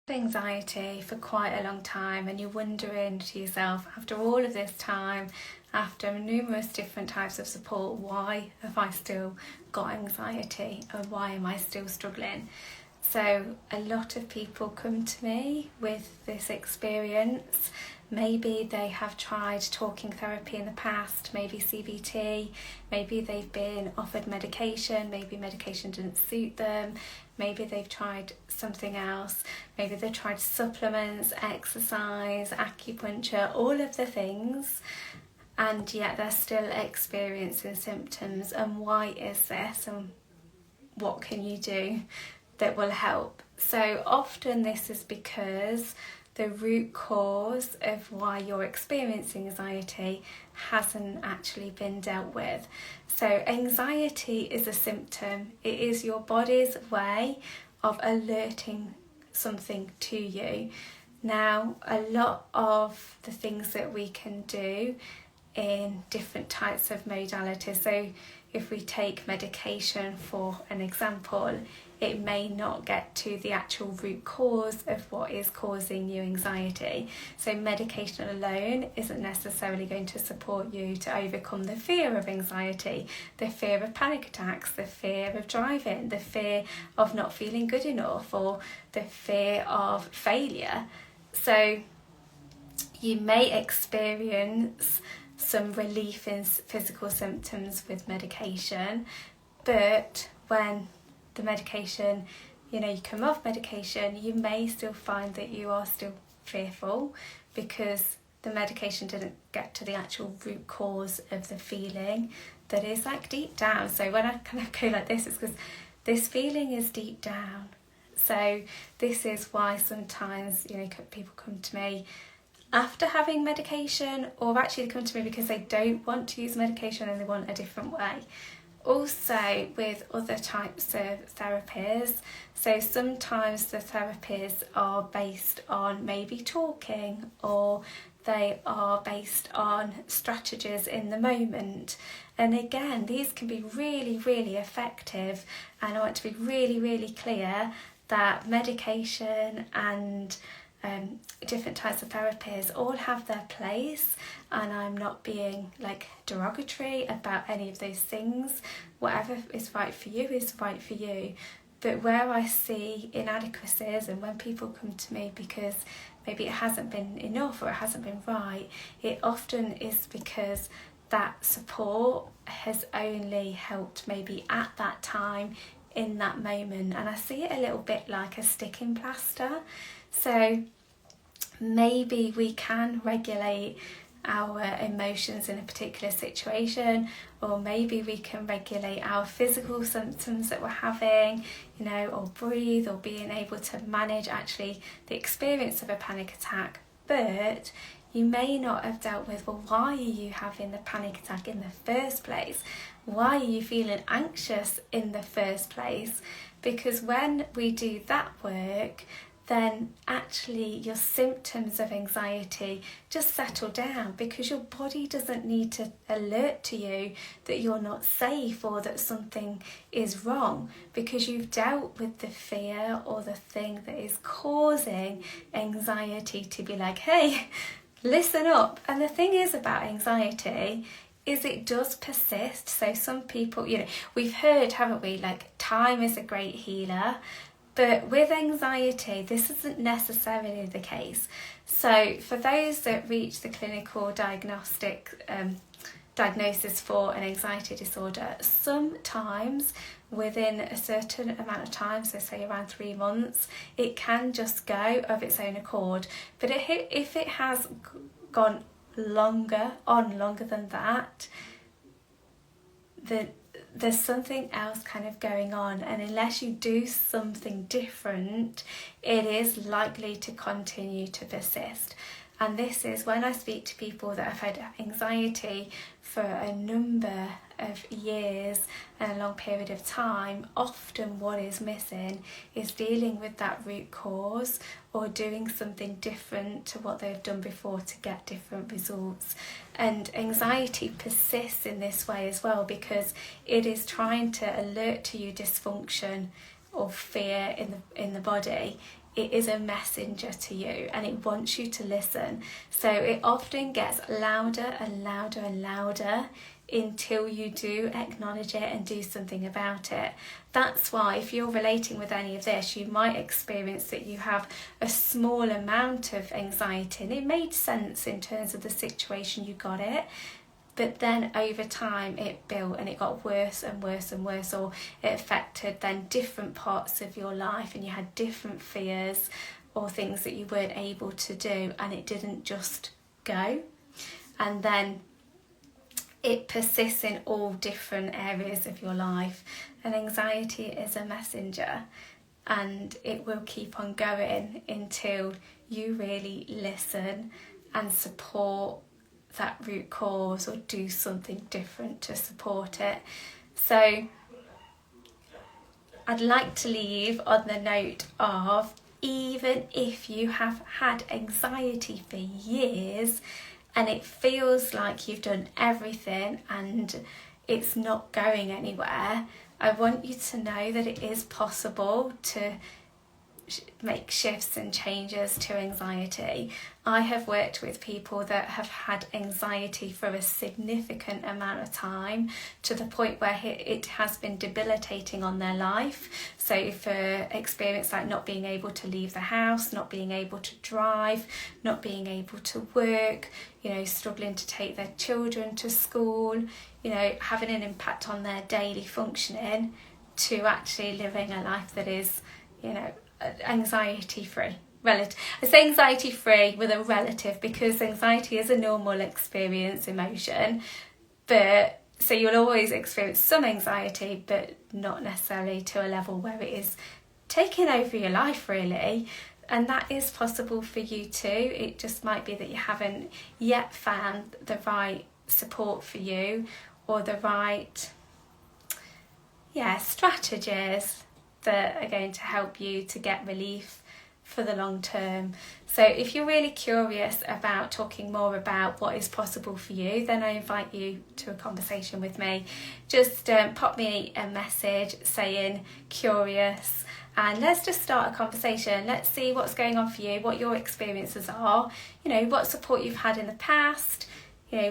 Anxiety for quite a long time, and you're wondering to yourself, after all of this time, after numerous different types of support, why have I still got anxiety and why am I still struggling? So a lot of people come to me with this experience. Maybe they have tried talking therapy in the past, maybe CBT, maybe they've been offered medication, maybe medication didn't suit them, maybe they've tried something else, maybe they've tried supplements, exercise, acupuncture, all of the things, and yet they're still experiencing symptoms. And why is this, and what can you do that will help? So often this is because the root cause of why you're experiencing anxiety hasn't actually been dealt with. So anxiety is a symptom. It is your body's way of alerting something to you. Now, a lot of the things that we can do in different types of modalities, so if we take medication for an example, it may not get to the actual root cause of what is causing you anxiety. So medication alone isn't necessarily going to support you to overcome the fear of anxiety, the fear of panic attacks, the fear of driving, the fear of not feeling good enough, or the fear of failure. So you may experience some relief in physical symptoms with medication, but when the medication, you come off medication, you may still find that you are still fearful because the medication didn't get to the actual root cause of the feeling that is like deep down. So when I kind of go like this, it's because this feeling is deep down. So this is why sometimes, people come to me after having medication, or actually they come to me because they don't want to use medication and they want a different way. Also with other types of therapies, so sometimes the therapies are based on maybe talking, or they are based on strategies in the moment. And again, these can be really, really effective, and I want to be really, really clear that medication and different types of therapies all have their place, and I'm not being derogatory about any of those things. Whatever is right for you is right for you. But where I see inadequacies, and when people come to me because maybe it hasn't been enough or it hasn't been right, it often is because that support has only helped maybe at that time, in that moment. And I see it a little bit like a sticking plaster. So maybe we can regulate our emotions in a particular situation, or maybe we can regulate our physical symptoms that we're having, or breathe, or being able to manage actually the experience of a panic attack. But you may not have dealt with, well, why are you having the panic attack in the first place? Why are you feeling anxious in the first place? Because when we do that work, then actually your symptoms of anxiety just settle down, because your body doesn't need to alert to you that you're not safe or that something is wrong, because you've dealt with the fear or the thing that is causing anxiety to be like, hey, listen up. And the thing is about anxiety is it does persist. So some people, we've heard, haven't we, time is a great healer. But with anxiety, this isn't necessarily the case. So for those that reach the clinical diagnosis for an anxiety disorder, sometimes within a certain amount of time, so say around 3 months, it can just go of its own accord. But if it has gone longer than that, there's something else kind of going on, and unless you do something different, it is likely to continue to persist. And this is when I speak to people that have had anxiety for a number of years and a long period of time. Often what is missing is dealing with that root cause, or doing something different to what they've done before to get different results. And anxiety persists in this way as well, because it is trying to alert to you dysfunction or fear in the body it is a messenger to you and it wants you to listen. So it often gets louder and louder and louder until you do acknowledge it and do something about it. That's why if you're relating with any of this, you might experience that you have a small amount of anxiety, and it made sense in terms of the situation you got it, but then over time it built and it got worse and worse and worse, or it affected then different parts of your life and you had different fears or things that you weren't able to do, and it didn't just go. And then it persists in all different areas of your life. And anxiety is a messenger, and it will keep on going until you really listen and support that root cause, or do something different to support it. So I'd like to leave on the note of, even if you have had anxiety for years and it feels like you've done everything and it's not going anywhere, I want you to know that it is possible to make shifts and changes to anxiety. I have worked with people that have had anxiety for a significant amount of time, to the point where it has been debilitating on their life. So for experience like not being able to leave the house, not being able to drive, not being able to work, struggling to take their children to school, having an impact on their daily functioning, to actually living a life that is, anxiety free. I say anxiety free with a relative, because anxiety is a normal experience, emotion, but so you'll always experience some anxiety, but not necessarily to a level where it is taking over your life, really. And that is possible for you too. It just might be that you haven't yet found the right support for you, or the right strategies that are going to help you to get relief for the long term. So if you're really curious about talking more about what is possible for you, then I invite you to a conversation with me. Just pop me a message saying curious, and let's just start a conversation. Let's see what's going on for you, what your experiences are, what support you've had in the past,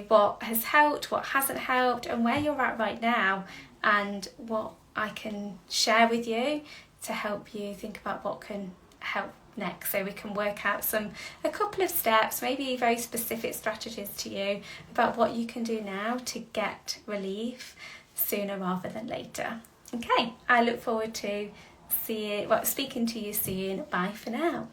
what has helped, what hasn't helped, and where you're at right now, and what I can share with you to help you think about what can help next, so we can work out a couple of steps, maybe very specific strategies to you about what you can do now to get relief sooner rather than later. Okay, I look forward to speaking to you soon. Bye for now.